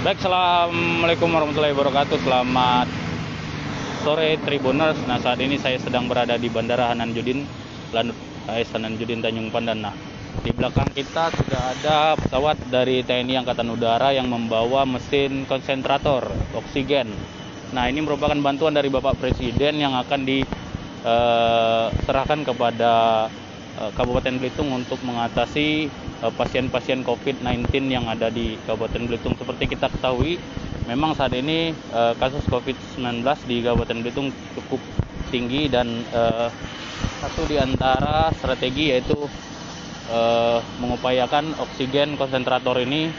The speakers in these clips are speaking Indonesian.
Baik, assalamualaikum warahmatullahi wabarakatuh. Selamat sore Tribuners. Nah, saat ini saya sedang berada di Bandara Hanan Judin, Lanut AS Hanan Judin Tanjung Pandan. Nah, di belakang kita sudah ada pesawat dari TNI Angkatan Udara yang membawa mesin konsentrator oksigen. Nah, ini merupakan bantuan dari Bapak Presiden yang akan diserahkan kepada Kabupaten Belitung untuk mengatasi pasien-pasien COVID-19 yang ada di Kabupaten Belitung. Seperti kita ketahui, memang saat ini kasus COVID-19 di Kabupaten Belitung cukup tinggi dan satu di antara strategi yaitu mengupayakan oksigen konsentrator ini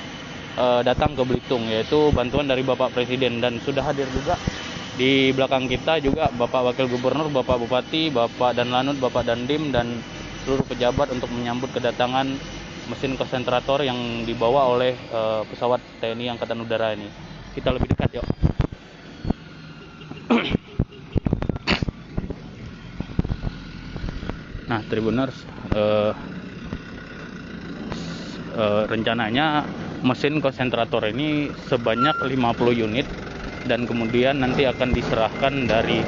datang ke Belitung, yaitu bantuan dari Bapak Presiden. Dan sudah hadir juga di belakang kita juga Bapak Wakil Gubernur, Bapak Bupati, Bapak Danlanut, Bapak Dandim, dan seluruh pejabat untuk menyambut kedatangan mesin konsentrator yang dibawa oleh pesawat TNI Angkatan Udara ini. Kita lebih dekat yuk. Nah, Tribuners, rencananya mesin konsentrator ini sebanyak 50 unit dan kemudian nanti akan diserahkan dari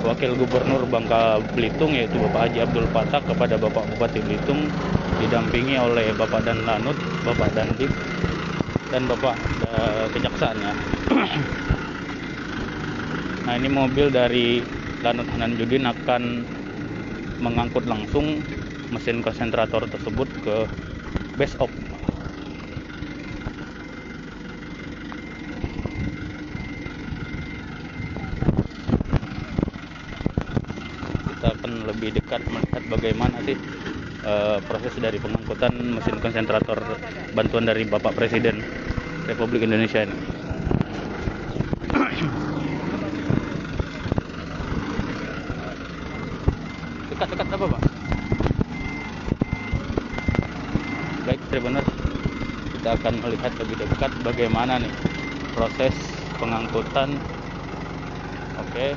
Wakil Gubernur Bangka Belitung yaitu Bapak Haji Abdul Fatah kepada Bapak Bupati Belitung, didampingi oleh Bapak Danlanut, Bapak Dandim, dan Bapak Kejaksaan ya. Nah, ini mobil dari Lanut Hanan Judin akan mengangkut langsung mesin konsentrator tersebut ke base op. Kita akan lebih dekat melihat bagaimana sih proses dari pengangkutan mesin konsentrator bantuan dari Bapak Presiden Republik Indonesia ini. Dekat-dekat apa, Pak? Baik, Tribuners, kita akan melihat lebih dekat bagaimana nih proses pengangkutan. Oke,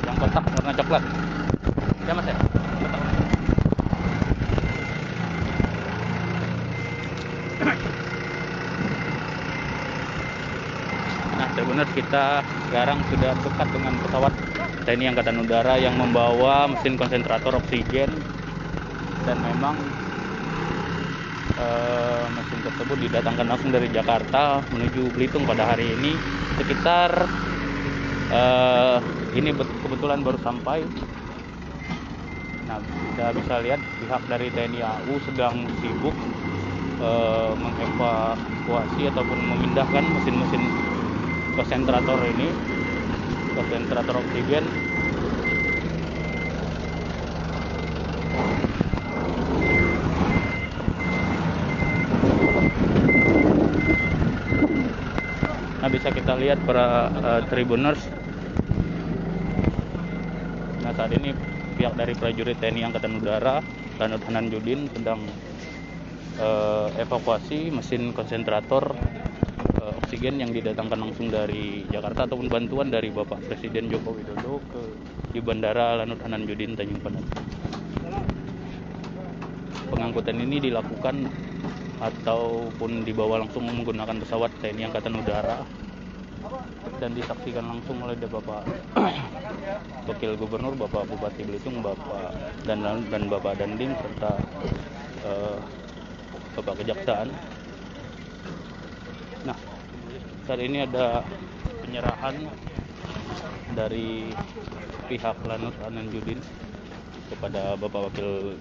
yang kotak warna coklat ya Mas ya, kotak. Nah, Tribuners, kita sekarang sudah dekat dengan pesawat TNI Angkatan Udara yang membawa mesin konsentrator oksigen, dan memang mesin tersebut didatangkan langsung dari Jakarta menuju Belitung pada hari ini. Sekitar ini kebetulan baru sampai. Nah, kita bisa lihat pihak dari TNI AU sedang sibuk mengevakuasi ataupun memindahkan mesin-mesin konsentrator ini, konsentrator oksigen. Nah, bisa kita lihat para Tribuners. Nah, saat ini pihak dari prajurit TNI Angkatan Udara Lanut Hanan Judin sedang evakuasi mesin konsentrator oksigen yang didatangkan langsung dari Jakarta ataupun bantuan dari Bapak Presiden Joko Widodo di Bandara Lanut Hanan Judin Tanjung Pandan. Pengangkutan ini dilakukan ataupun dibawa langsung menggunakan pesawat TNI Angkatan Udara dan disaksikan langsung oleh Bapak Wakil Gubernur, Bapak Bupati Belitung, Bapak dan Bapak Dandim, serta Bapak Kejaksaan. Nah, saat ini ada penyerahan dari pihak Lanut Hanan Judin kepada Bapak Wakil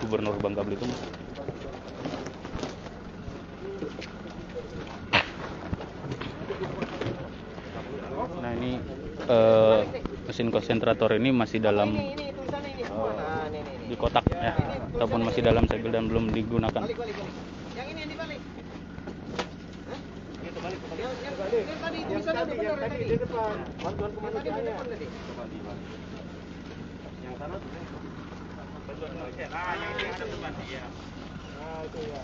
Gubernur Bangka Belitung. Nah, ini mesin konsentrator ini masih dalam di kotak ya, ataupun masih dalam segel dan belum digunakan. Yang ini yang dibalik. Yang tadi di depan. Bantuan kemanusiaannya. Yang sana tuh. Bantuan kemanusiaan. Ah, yang ini ada depan ya. Ah, itu ya.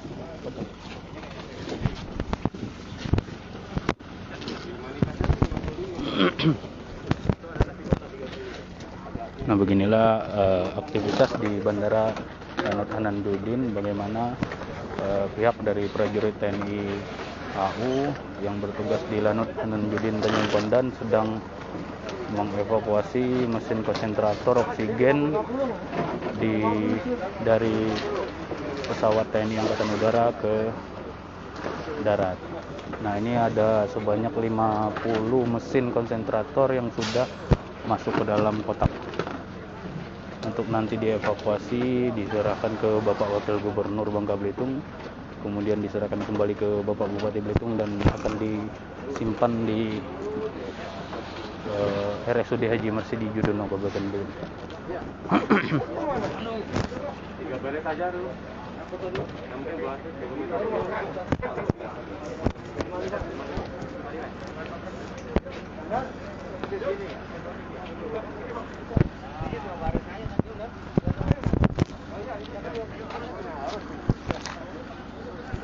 Nah, beginilah aktivitas di Bandara Lanut Hanan Judin, bagaimana pihak dari prajurit TNI AU yang bertugas di Lanut Hanan Tanjung Pandan sedang mengevakuasi mesin konsentrator oksigen dari pesawat TNI Angkatan Udara ke darat. Nah, ini ada sebanyak 50 mesin konsentrator yang sudah masuk ke dalam kotak untuk nanti dievakuasi, diserahkan ke Bapak Wakil Gubernur Bangka Belitung, kemudian diserahkan kembali ke Bapak Bupati Belitung dan akan disimpan di RSUD Haji Marsidi Judono Kabupaten Belitung.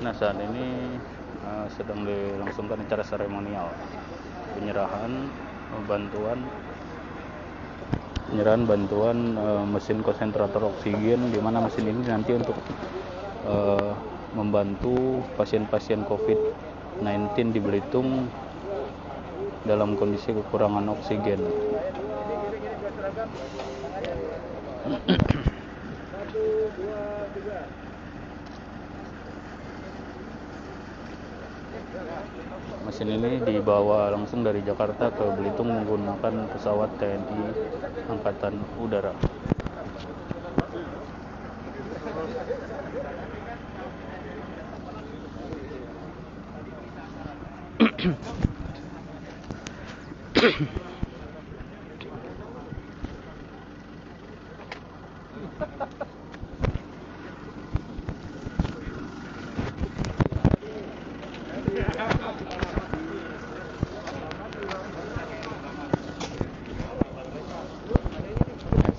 Nah, saat ini sedang dilangsungkan acara seremonial penyerahan bantuan mesin konsentrator oksigen, di mana mesin ini nanti untuk membantu pasien-pasien COVID-19 di Belitung dalam kondisi kekurangan oksigen. Mesin ini dibawa langsung dari Jakarta ke Belitung menggunakan pesawat TNI Angkatan Udara.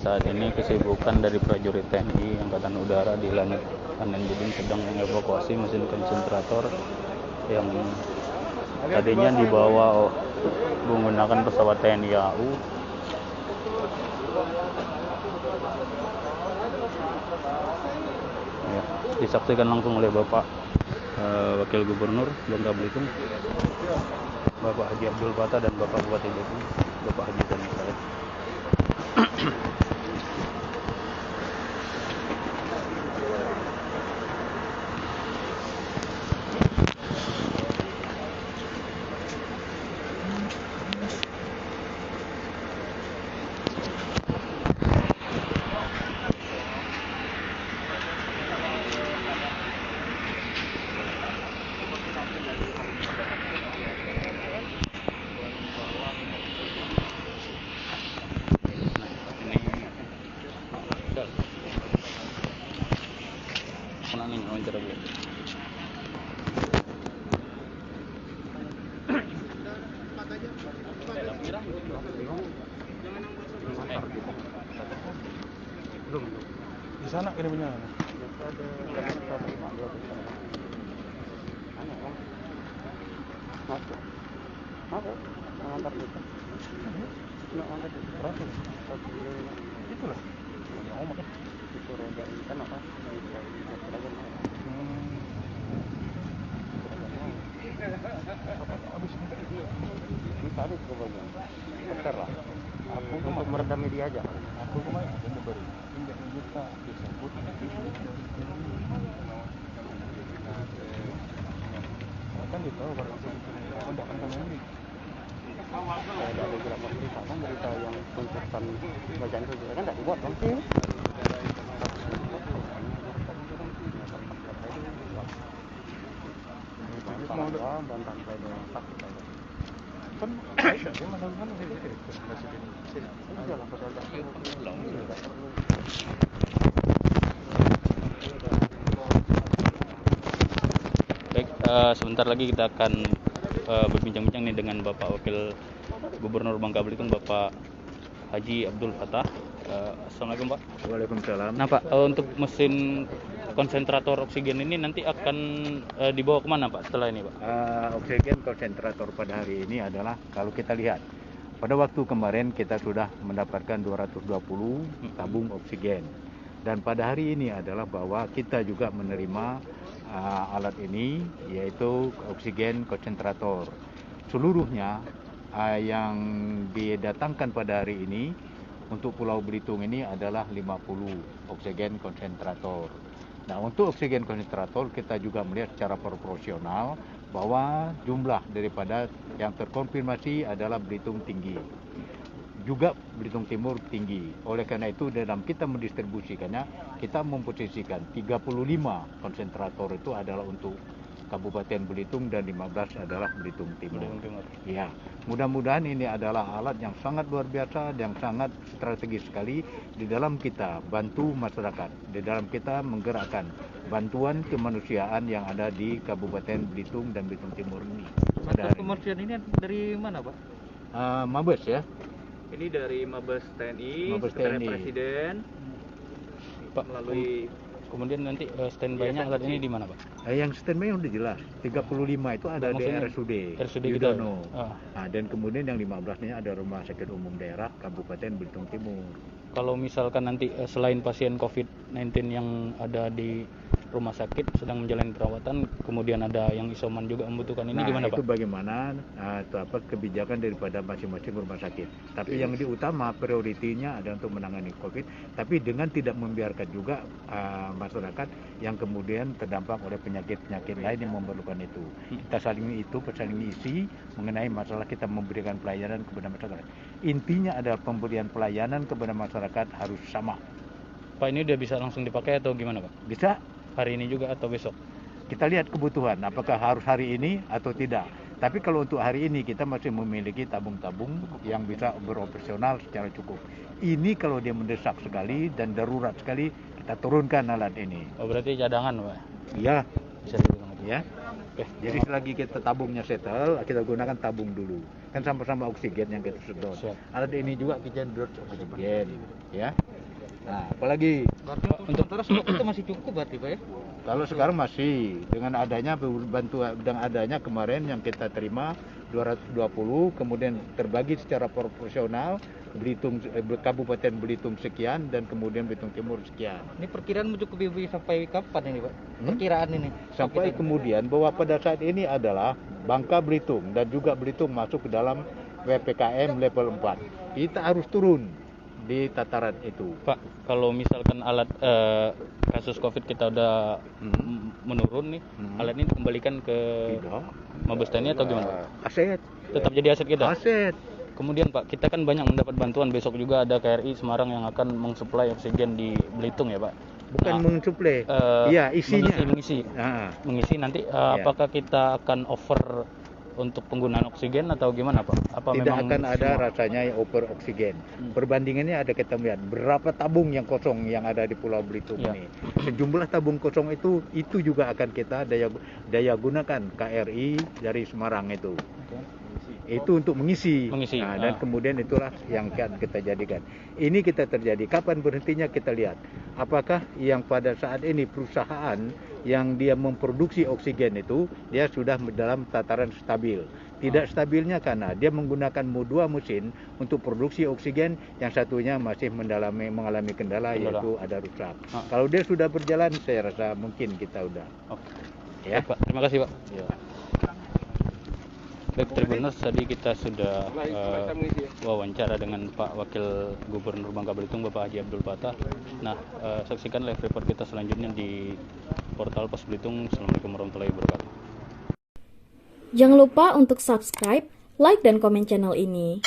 Saat ini kesibukan dari prajurit TNI Angkatan Udara di Lanut Hanan sedang mengevakuasi mesin konsentrator yang tadinya dibawa menggunakan pesawat TNI AU. Ya, disaksikan langsung oleh Bapak Wakil Gubernur Bangka Belitung, Bapak Haji Abdul Fatah, dan Bapak Bupati Belitung, Bapak Haji Tani Saleh. Belum. Di sana kirimnya. Itulah. Aku untuk meredam media aja. Aku kemarin aku mau beri 3 juta disebut kan ditahu kalau tidak akan kami ada beberapa berita kan, berita yang tentang bacaan itu kan tidak dibuat kan sih. Bantang pada sakit kan dia melakukan Baik, sebentar lagi kita akan berbincang-bincang nih dengan Bapak Wakil Gubernur Bangka Belitung, Bapak Haji Abdul Fatah. Assalamualaikum Pak. Waalaikumsalam. Nah Pak, untuk mesin konsentrator oksigen ini nanti akan dibawa kemana Pak setelah ini Pak? Oksigen konsentrator pada hari ini adalah, kalau kita lihat pada waktu kemarin kita sudah mendapatkan 220 tabung oksigen, dan pada hari ini adalah bahwa kita juga menerima alat ini, yaitu oksigen konsentrator. Seluruhnya yang didatangkan pada hari ini untuk Pulau Belitung ini adalah 50 oksigen konsentrator. Nah, untuk oksigen konsentrator kita juga melihat secara proporsional bahwa jumlah daripada yang terkonfirmasi adalah Belitung tinggi, juga Belitung Timur tinggi. Oleh karena itu dalam kita mendistribusikannya, kita memposisikan 35 konsentrator itu adalah untuk Kabupaten Belitung dan 15 adalah Belitung Timur. Ya, mudah-mudahan ini adalah alat yang sangat luar biasa, yang sangat strategis sekali di dalam kita bantu masyarakat, di dalam kita menggerakkan bantuan kemanusiaan yang ada di Kabupaten Belitung dan Belitung Timur ini. Bantuan kemanusiaan ini dari mana, Pak? Mabes ya. Ini dari Mabes TNI, Mabes Sekretariat TNI. Presiden, Pak, melalui kemudian nanti standby-nya alat ini di mana, Pak? Yang standby udah jelas, 35 itu ada di Maksudnya RSUD Yudono. Nah, dan kemudian yang 15-nya ada Rumah Sakit Umum Daerah Kabupaten Belitung Timur. Kalau misalkan nanti selain pasien COVID-19 yang ada di rumah sakit sedang menjalani perawatan, kemudian ada yang isoman juga membutuhkan ini, gimana, Pak? Itu bagaimana kebijakan daripada masing-masing rumah sakit. Tapi yang diutama prioritinya ada untuk menangani COVID, tapi dengan tidak membiarkan juga masyarakat yang kemudian terdampak oleh penyakit-penyakit lain yang memerlukan itu. Kita saling isi mengenai masalah kita memberikan pelayanan kepada masyarakat. Intinya adalah pemberian pelayanan kepada masyarakat harus sama. Pak, ini udah bisa langsung dipakai atau gimana, Pak? Bisa. Hari ini juga atau besok? Kita lihat kebutuhan, apakah harus hari ini atau tidak. Tapi kalau untuk hari ini kita masih memiliki tabung-tabung yang bisa beroperasional secara cukup. Ini kalau dia mendesak sekali dan darurat sekali, kita turunkan alat ini. Oh, berarti cadangan, Pak? Iya. Bisa dibilang gitu. Ya. Oke. Jadi selagi kita tabungnya settle, kita gunakan tabung dulu. Kan sama-sama oksigen yang kita sedot. Siap. Alat ini juga kita sedot oksigen, ya. Nah, apalagi Untuk sementara stok itu masih cukup berarti, Pak, ya? kalau sekarang masih dengan adanya bantuan, dengan adanya kemarin yang kita terima 220, kemudian terbagi secara proporsional, Kabupaten Belitung sekian dan kemudian Belitung Timur sekian. Ini perkiraan mencukupi sampai kapan ini, Pak? Perkiraan ini Sampai kemudian bahwa pada saat ini adalah Bangka Belitung dan juga Belitung masuk ke dalam PPKM level 4. Kita harus turun di tataran itu. Pak, kalau misalkan alat kasus COVID kita udah menurun nih, alat ini dikembalikan ke Tidak. Mabes TNI atau gimana, Pak? Aset. Tetap jadi aset kita? Aset. Kemudian, Pak, kita kan banyak mendapat bantuan. Besok juga ada KRI Semarang yang akan mensuplai oksigen di Belitung ya, Pak? Bukan mensuplai. Iya, isinya. Mengisi nanti apakah kita akan over untuk penggunaan oksigen atau gimana, Pak? Apa tidak memang akan ada semua? rasanya yang over oksigen. Perbandingannya ada kita melihat berapa tabung yang kosong yang ada di Pulau Belitung ini. Sejumlah tabung kosong itu juga akan kita daya gunakan KRI dari Semarang itu. Itu untuk mengisi. Nah, dan kemudian itulah yang akan kita jadikan. Ini kita terjadi. Kapan berhentinya kita lihat. Apakah yang pada saat ini perusahaan yang dia memproduksi oksigen itu dia sudah dalam tataran stabil. Tidak stabilnya karena dia menggunakan dua mesin untuk produksi oksigen, yang satunya masih mengalami kendala yaitu ada rusak. Kalau dia sudah berjalan, saya rasa mungkin kita udah. Ya, Pak. Terima kasih, Pak. Ya. Baik, Tribuners, tadi kita sudah wawancara dengan Pak Wakil Gubernur Bangka Belitung, Bapak Haji Abdul Fattah. Nah, saksikan live report kita selanjutnya di portal Pos Belitung. Assalamualaikum warahmatullahi wabarakatuh. Jangan lupa untuk subscribe, like, dan komen channel ini.